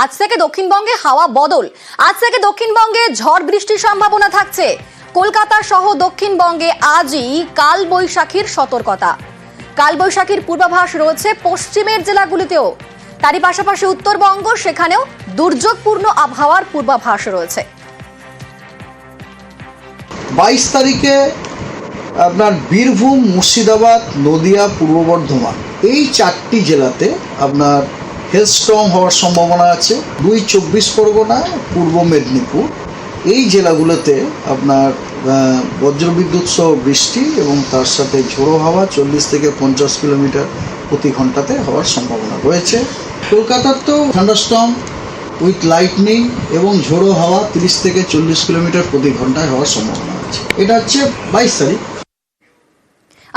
আজ থেকে দক্ষিণবঙ্গে হাওয়া বদল। আজ থেকে দক্ষিণবঙ্গে ঝড় বৃষ্টির সম্ভাবনা থাকছে। কলকাতা সহ দক্ষিণবঙ্গে আজই কালবৈশাখীর সতর্কতা। কালবৈশাখীর পূর্বাভাস রয়েছে পশ্চিমের জেলাগুলিতেও। তারই পাশাপাশি উত্তরবঙ্গ, সেখানেও দুর্যোগপূর্ণ আবহাওয়ার পূর্বাভাস রয়েছে। 22 তারিখে আপনার বীরভূম, মুর্শিদাবাদ, নদিয়া, পূর্ব বর্ধমান এই 4টি জেলাতে আপনার হেলস্টর্ম হওয়ার সম্ভাবনা আছে। 2 24 পরগনা, পূর্ব মেদিনীপুর এই জেলাগুলোতে আপনার বজ্রবিদ্যুৎ সহ বৃষ্টি এবং তার সাথে ঝোড়ো হাওয়া 40 থেকে 50 কিলোমিটার প্রতি ঘন্টাতে হওয়ার সম্ভাবনা রয়েছে। কলকাতার তো থান্ডারস্টর্ম উইথ লাইটনিং এবং ঝোড়ো হাওয়া 30 থেকে 40 কিলোমিটার প্রতি ঘন্টায় হওয়ার সম্ভাবনা আছে। এটা হচ্ছে 22 তারিখ।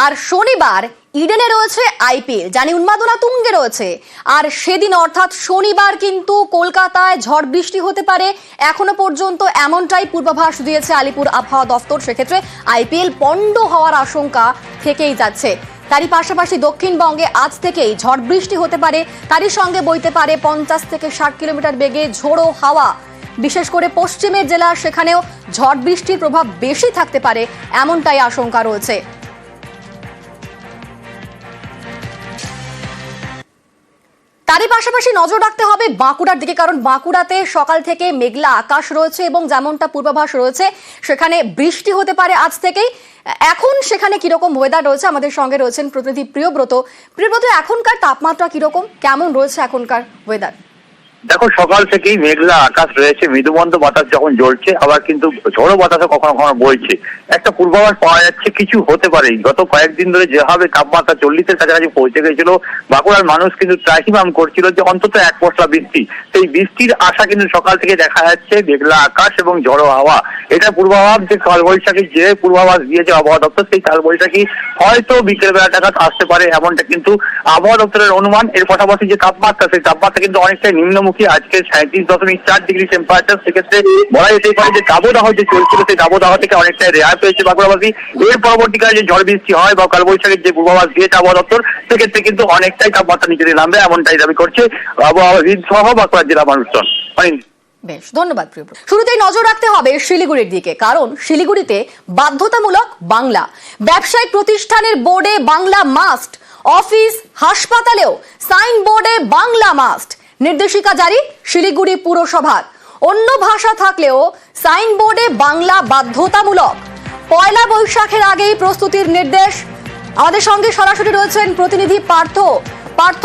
আর শনিবার ইডেনে রয়েছে আইপিএল, জানি উন্মাদনা তুঙ্গে রয়েছে। আর সেদিন অর্থাৎ শনিবার কিন্তু কলকাতায় ঝড় বৃষ্টি হতে পারে, এখনো পর্যন্ত এমনটাই পূর্বাভাস দিয়েছে আলিপুর আবহাওয়া দফতর। সেক্ষেত্রে আইপিএল পণ্ড হওয়ার আশঙ্কা থেকেই যাচ্ছে। তারই পাশাপাশি দক্ষিণবঙ্গে আজ থেকেই ঝড় বৃষ্টি হতে পারে, তারই সঙ্গে বইতে পারে 50 থেকে 60 কিলোমিটার বেগে ঝোড়ো হাওয়া। বিশেষ করে পশ্চিমের জেলা, সেখানেও ঝড় বৃষ্টির প্রভাব বেশি থাকতে পারে, এমনটাই আশঙ্কা রয়েছে। তারই পাশাপাশি নজর রাখতে হবে বাঁকুড়ার দিকে, কারণ বাঁকুড়াতে সকাল থেকে মেঘলা আকাশ রয়েছে এবং যেমনটা পূর্বাভাস রয়েছে সেখানে বৃষ্টি হতে পারে আজ থেকেই। এখন সেখানে কিরকম ওয়েদার রয়েছে, আমাদের সঙ্গে রয়েছেন প্রতিনিধি প্রিয়ব্রত। প্রিয়ব্রত, এখনকার তাপমাত্রা কিরকম, কেমন রয়েছে এখনকার ওয়েদার? দেখো, সকাল থেকেই মেঘলা আকাশ রয়েছে, মৃদুমন্দ বাতাস যখন জ্বলছে, আবার কিন্তু ঝোড়ো বাতাসও কখনো কখনো বইছে। একটা পূর্বাভাস পাওয়া যাচ্ছে কিছু হতে পারে। গত কয়েকদিন ধরে যেভাবে তাপমাত্রা 40-এর কাছাকাছি পৌঁছে গেছিল, বাঁকুড়ার মানুষ কিন্তু ত্রাহিমাম করছিল যে অন্তত এক পশলা বৃষ্টি। সেই বৃষ্টির আশা কিন্তু সকাল থেকে দেখা যাচ্ছে, মেঘলা আকাশ এবং ঝোড়ো হাওয়া। এটা পূর্বাভাস যে কালবৈশাখীর যে পূর্বাভাস দিয়েছে আবহাওয়া দপ্তর, সেই কালবৈশাখী হয়তো বিকেল বেলা নাগাদ আসতে পারে, এমনটা কিন্তু আবহাওয়া দপ্তরের অনুমান। এর পাশাপাশি যে তাপমাত্রা, সেই তাপমাত্রা কিন্তু অনেকটাই নিম্নমুখী। আজকে 37.4 ডিগ্রি টেম্পারেচার। সেক্ষেত্রে বলা যেতেই পারে যে দাবদাহ যে চলছিল, সেই দাবদাহ থেকে অনেকটাই রেহাই পেয়েছে বাঁকুড়াবাসী। এর পরবর্তীকালে যে ঝড় বৃষ্টি হয় বা কালবৈশাখীর যে পূর্বাভাস দিয়েছে আবহাওয়া দপ্তর, সেক্ষেত্রে কিন্তু অনেকটাই তাপমাত্রা নিচে নামবে, এমনটাই দাবি করছে আবহাওয়াবিদ সহ বাঁকুড়া জেলা মানুষজন। বেশ, ধন্যবাদ প্রিয়। শুরুতেই নজর রাখতে হবে শিলিগুড়ির দিকে, কারণ শিলিগুড়িতে বাধ্যতামূলক বাংলা। ব্যবসায়িক প্রতিষ্ঠানের বোর্ডে বাংলা মাস্ট, অফিস হাসপাতালেও সাইনবোর্ডে বাংলা মাস্ট। নির্দেশিকা জারি শিলিগুড়ি পুরসভার। অন্য ভাষা থাকলেও সাইনবোর্ডে বাংলা বাধ্যতামূলক। পয়লা বৈশাখের আগেই প্রস্তুতির নির্দেশ। আমাদের সঙ্গে সরাসরি রয়েছেন প্রতিনিধি পার্থ। পার্থ,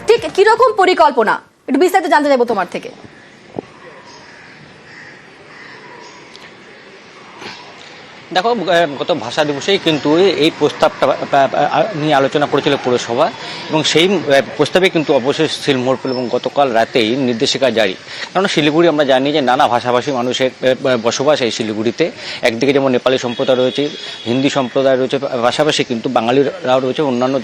ঠিক কিরকম পরিকল্পনা, একটু বিস্তারিত জানতে চাইবো তোমার থেকে। দেখো, গত ভাষা দিবসেই কিন্তু এই প্রস্তাবটা নিয়ে আলোচনা করেছিল পুরসভা এবং সেই প্রস্তাবে কিন্তু অবশ্যই সিলমোহর পেল এবং গতকাল রাতেই নির্দেশিকা জারি। কারণ শিলিগুড়ি আমরা জানি যে নানা ভাষাভাষী মানুষের বসবাস এই শিলিগুড়িতে। একদিকে যেমন নেপালি সম্প্রদায় রয়েছে, হিন্দি সম্প্রদায় রয়েছে, পাশাপাশি কিন্তু বাঙালিরাও রয়েছে, অন্যান্য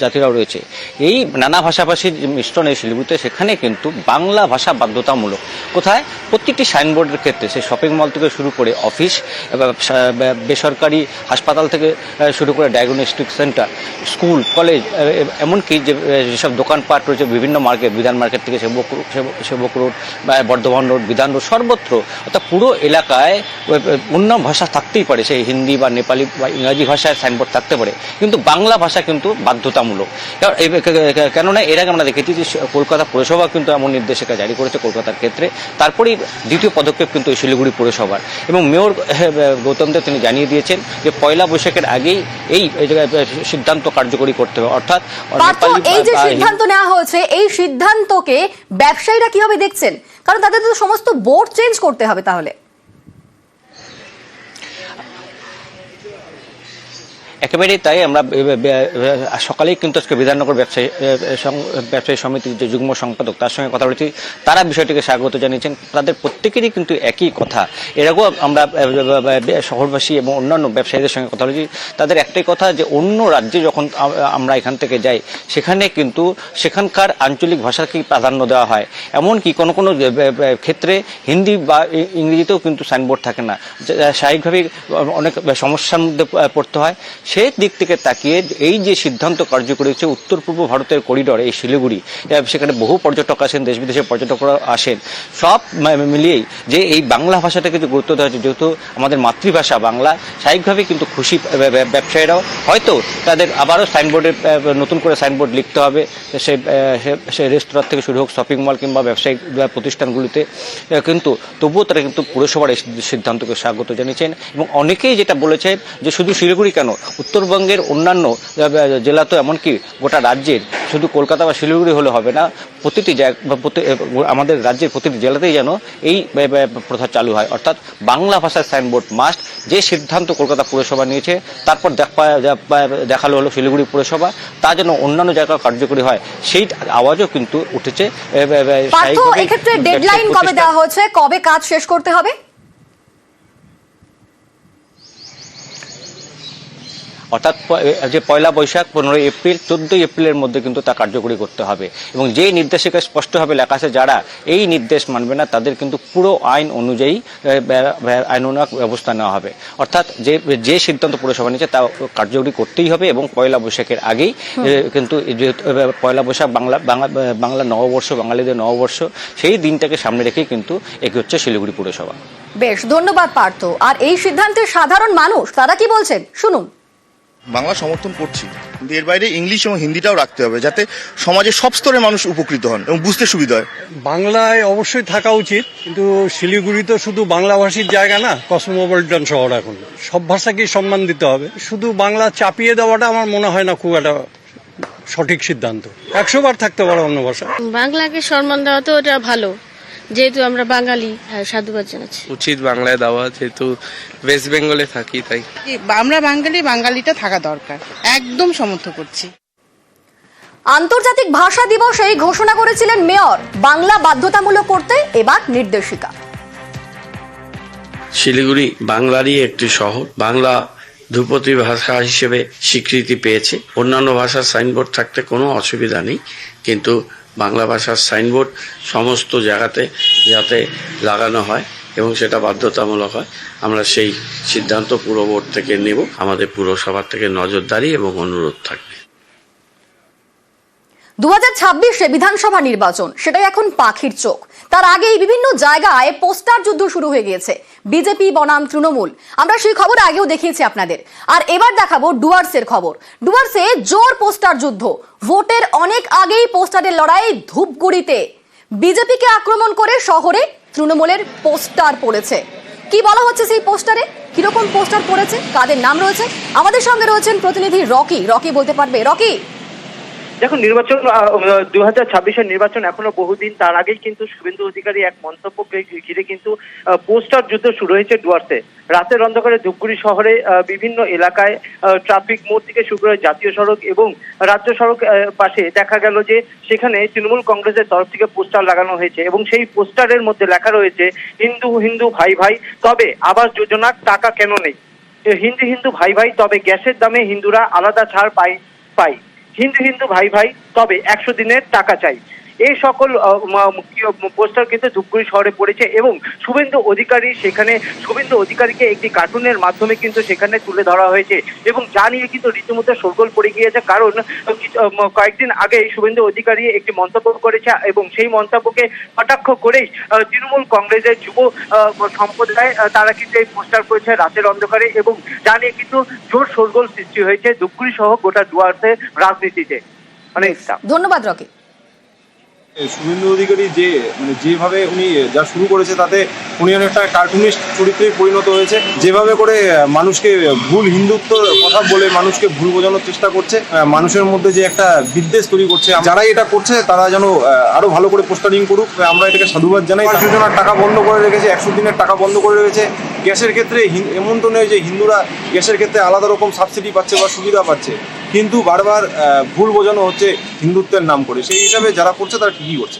জাতিরাও রয়েছে। এই নানা ভাষাভাষীর মিশ্রণ এই শিলিগুড়িতে, সেখানে কিন্তু বাংলা ভাষা বাধ্যতামূলক। কোথায়? প্রত্যেকটি সাইনবোর্ডের ক্ষেত্রে, সে শপিং মল থেকে শুরু করে অফিস, বেসরকারি হাসপাতাল থেকে শুরু করে ডায়াগনস্টিক সেন্টার, স্কুল, কলেজ, এমনকি যেসব দোকানপাট রয়েছে বিভিন্ন মার্কেট, বিধান মার্কেট থেকে সেবক রোড, বর্ধমান রোড, বিধান রোড, সর্বত্র অর্থাৎ পুরো এলাকায় অন্য ভাষা থাকতেই পারে, সেই হিন্দি বা নেপালি বা ইংরাজি ভাষায় সাইনবোর্ড থাকতে পারে, কিন্তু বাংলা ভাষা কিন্তু বাধ্যতামূলক। কেননা এর আগে আমরা দেখেছি যে কলকাতা পুরসভা কিন্তু এমন নির্দেশিকা জারি করেছে কলকাতার ক্ষেত্রে। তারপরেই দ্বিতীয় পদক্ষেপ কিন্তু শিলিগুড়ি পুরসভার এবং মেয়র গৌতম দেব তিনি জানিয়ে দিয়েছেন যে পয়লা বৈশাখের আগেই এই সিদ্ধান্ত কার্যকরী করতে হবে। অর্থাৎ এই যে সিদ্ধান্ত নেওয়া হয়েছে, এই সিদ্ধান্তকে ব্যবসায়ীরা কিভাবে দেখছেন? কারণ তাদের তো সমস্ত বোর্ড চেঞ্জ করতে হবে। তাহলে একেবারেই তাই। আমরা সকালেই কিন্তু আজকে বিধাননগর ব্যবসায়ী সমিতির যে যুগ্ম সম্পাদক, তার সঙ্গে কথা বলেছি। তারা বিষয়টিকে স্বাগত জানিয়েছেন। তাদের প্রত্যেকেরই কিন্তু একই কথা। এরকম আমরা শহরবাসী এবং অন্যান্য ব্যবসায়ীদের সঙ্গে কথা বলেছি। তাদের একটাই কথা যে অন্য রাজ্যে যখন আমরা এখান থেকে যাই, সেখানে কিন্তু সেখানকার আঞ্চলিক ভাষাকেই প্রাধান্য দেওয়া হয়। এমনকি কোনো কোনো ক্ষেত্রে হিন্দি বা ইংরেজিতেও কিন্তু সাইনবোর্ড থাকে না, স্বাভাবিকভাবেই অনেক সমস্যার মধ্যে পড়তে হয়। সেই দিক থেকে তাকিয়ে এই যে সিদ্ধান্ত কার্যকরী হচ্ছে উত্তর পূর্ব ভারতের করিডর এই শিলিগুড়ি, সেখানে বহু পর্যটক আসেন, দেশ বিদেশের পর্যটকরা আসেন, সব মিলিয়েই যে এই বাংলা ভাষাটাকে যে গুরুত্ব দেওয়া হচ্ছে, যেহেতু আমাদের মাতৃভাষা বাংলা, স্বাভাবিকভাবেই কিন্তু খুশি ব্যবসায়ীরাও। হয়তো তাদের আবারও সাইনবোর্ডে নতুন করে সাইনবোর্ড লিখতে হবে, সে রেস্তোরাঁ থেকে শুরু হোক, শপিং মল কিংবা ব্যবসায়িক প্রতিষ্ঠানগুলিতে, কিন্তু তবুও তারা কিন্তু পুরসভার এই সিদ্ধান্তকে স্বাগত জানিয়েছেন। এবং অনেকেই যেটা বলেছে যে শুধু শিলিগুড়ি কেন, উত্তরবঙ্গের অন্যান্য জেলা তো এমনকি গোটা রাজ্যের, শুধু কলকাতা বা শিলিগুড়ি হলে হবে না, প্রতিটি আমাদের রাজ্যের প্রতিটি জেলাতেই যেন এই প্রথা চালু হয়, অর্থাৎ বাংলা ভাষার সাইনবোর্ড মাস্ট। যে সিদ্ধান্ত কলকাতা পুরসভা নিয়েছে, তারপর দেখালো হলো শিলিগুড়ি পুরসভা, তা যেন অন্যান্য জায়গায় কার্যকরী হয়, সেই আওয়াজও কিন্তু উঠেছে। এক্ষেত্রে ডেডলাইন কবে দেওয়া হয়েছে, কবে কাজ শেষ করতে হবে? অর্থাৎ যে পয়লা বৈশাখ, 15 এপ্রিল, 14 এপ্রিলের মধ্যে কিন্তু তা কার্যকরী করতে হবে। এবং যে নির্দেশিকা স্পষ্টভাবে লেখা আছে, যারা এই নির্দেশ মানবে না তাদের কিন্তু পুরো আইন অনুযায়ী আইনানুগ ব্যবস্থা নেওয়া হবে। অর্থাৎ যে সিদ্ধান্ত পুরসভা নিয়েছে তা কার্যকরী করতেই হবে। এবং পয়লা বৈশাখের আগেই কিন্তু পয়লা বৈশাখ বাংলা নববর্ষ, বাঙালিদের নববর্ষ, সেই দিনটাকে সামনে রেখেই কিন্তু এগোচ্ছে শিলিগুড়ি পুরসভা। বেশ, ধন্যবাদ পার্থ। আর এই সিদ্ধান্তে সাধারণ মানুষ তারা কি বলছেন শুনুন। বাংলা সমর্থন করছি, কিন্তু এর বাইরে ইংলিশ এবং হিন্দিটাও রাখতে হবে, যাতে সমাজের সব স্তরের মানুষ উপকৃত হন এবং বুঝতে সুবিধা হয়। বাংলায় অবশ্যই থাকা উচিত, কিন্তু শিলিগুড়ি তো শুধু বাংলাভাষীর জায়গা না, কসমোপলিটন শহর। এখন সব ভাষাকেই সম্মান দিতে হবে। শুধু বাংলা চাপিয়ে দেওয়াটা আমার মনে হয় না খুব একটা সঠিক সিদ্ধান্ত। 100 বার থাকতে পারে অন্য ভাষা। বাংলাকে সম্মান দেওয়া তো ওটা ভালো, যেহেতু আমরা বাঙালি। সাধুবাদ জানাচ্ছি। উচিত বাংলায় দেওয়া, যেহেতু ওয়েস্ট বেঙ্গলে থাকি, তাই আমরা বাঙালিটা থাকা দরকার, একদম সমর্থন করছি। আন্তর্জাতিক ভাষা দিবস এই ঘোষণা করেছিলেন মেয়র, বাংলা বাধ্যতামূলক করতে এবার নির্দেশিকা। শিলিগুড়ি বাংলারই একটি শহর, বাংলা ধ্রুপদী ভাষা হিসেবে স্বীকৃতি পেয়েছে। অন্যান্য ভাষার সাইনবোর্ড থাকতে কোনো অসুবিধা নেই, কিন্তু বাংলা ভাষার সাইনবোর্ড সমস্ত জায়গাতে যাতে লাগানো হয় এবং সেটা বাধ্যতামূলক হয়, আমরা সেই সিদ্ধান্ত পুর বোর্ড থেকে নেব। আমাদের পুরসভার থেকে নজরদারি এবং অনুরোধ থাকবে। 2026 বিধানসভা নির্বাচন, সেটাই এখন পাখির চোখ। তার আগেই বিভিন্ন জায়গায় পোস্টার যুদ্ধ শুরু হয়ে গিয়েছে, বিজেপি বনাম তৃণমূল। আমরা সেই খবর আগেও দেখিয়েছি আপনাদের, আর এবার দেখাবো ডুয়ার্সের খবর। ডুয়ার্সে জোর পোস্টার যুদ্ধ। ভোটের অনেক আগেই পোস্টারের লড়াই ধূপগুড়িতে। বিজেপিকে আক্রমণ করে শহরে তৃণমূলের পোস্টার পড়েছে। কি বলা হচ্ছে সেই পোস্টারে, কিরকম পোস্টার পড়েছে, কাদের নাম রয়েছে? আমাদের সঙ্গে রয়েছেন প্রতিনিধি রকি। রকি বলতে পারবে। রকি, দেখুন, নির্বাচন 2026-এর নির্বাচন এখনো বহুদিন, তার আগেই কিন্তু শুভেন্দু অধিকারী এক মন্তব্যকে ঘিরে কিন্তু পোস্টার যুদ্ধ শুরু হয়েছে ডুয়ার্সে। রাতের অন্ধকারে ধূপগুড়ি শহরে বিভিন্ন এলাকায় ট্রাফিক মোড় থেকে শুরু করে জাতীয় সড়ক এবং রাজ্য সড়ক পাশে দেখা গেল যে সেখানে তৃণমূল কংগ্রেসের তরফ থেকে পোস্টার লাগানো হয়েছে এবং সেই পোস্টারের মধ্যে লেখা রয়েছে হিন্দু হিন্দু ভাই ভাই, তবে আবাস যোজনার টাকা কেন নেই? হিন্দু হিন্দু ভাই ভাই, তবে গ্যাসের দামে হিন্দুরা আলাদা ছাড় পাই। হিন্দু হিন্দু ভাই ভাই, তবে 100 দিনের টাকা চাই। এই সকল পোস্টার কিন্তু ধূপগুড়ি শহরে পড়েছে এবং শুভেন্দু অধিকারীকে একটি কার্টুনের মাধ্যমে কিন্তু সেখানে তুলে ধরা হয়েছে এবং যা নিয়ে কিন্তু রীতিমতো শোরগোল পড়ে গিয়েছে। কারণ কয়েকদিন আগে শুভেন্দু অধিকারী একটি মন্তব্য করেছে এবং সেই মন্তব্যকে কটাক্ষ করেই তৃণমূল কংগ্রেসের যুব সম্প্রদায় তারা কিন্তু এই পোস্টার করেছে রাতের অন্ধকারে এবং যা নিয়ে কিন্তু জোর শোরগোল সৃষ্টি হয়েছে ধূপগুড়ি সহ গোটা ডুয়ার্সের রাজনীতিতে। ধন্যবাদ রকি। শুভেন্দু অধিকারী যেভাবে উনি যা শুরু করেছে, তাতে উনি অনেকটা কার্টুনিস্ট চরিত্রে পরিণত হয়েছে। যেভাবে করে মানুষকে ভুল হিন্দুত্বর কথা বলে মানুষকে ভুল বোঝানোর চেষ্টা করছে, মানুষের মধ্যে যে একটা বিদ্বেষ তৈরি করছে, যারাই এটা করছে তারা যেন আরো ভালো করে পোস্টারিং করুক। আমরা এটাকে সাধুবাদ জানাই। আবাস যোজনার টাকা বন্ধ করে রেখেছে, 100 দিনের টাকা বন্ধ করে রেখেছে। গ্যাসের ক্ষেত্রে এমন তো নয় যে হিন্দুরা গ্যাসের ক্ষেত্রে আলাদা রকম সাবসিডি পাচ্ছে বা সুবিধা পাচ্ছে, কিন্তু বারবার ভুল বোঝানো হচ্ছে হিন্দুত্বের নাম করে। সেই হিসাবে যারা করছে তারা ঠিকই করছে।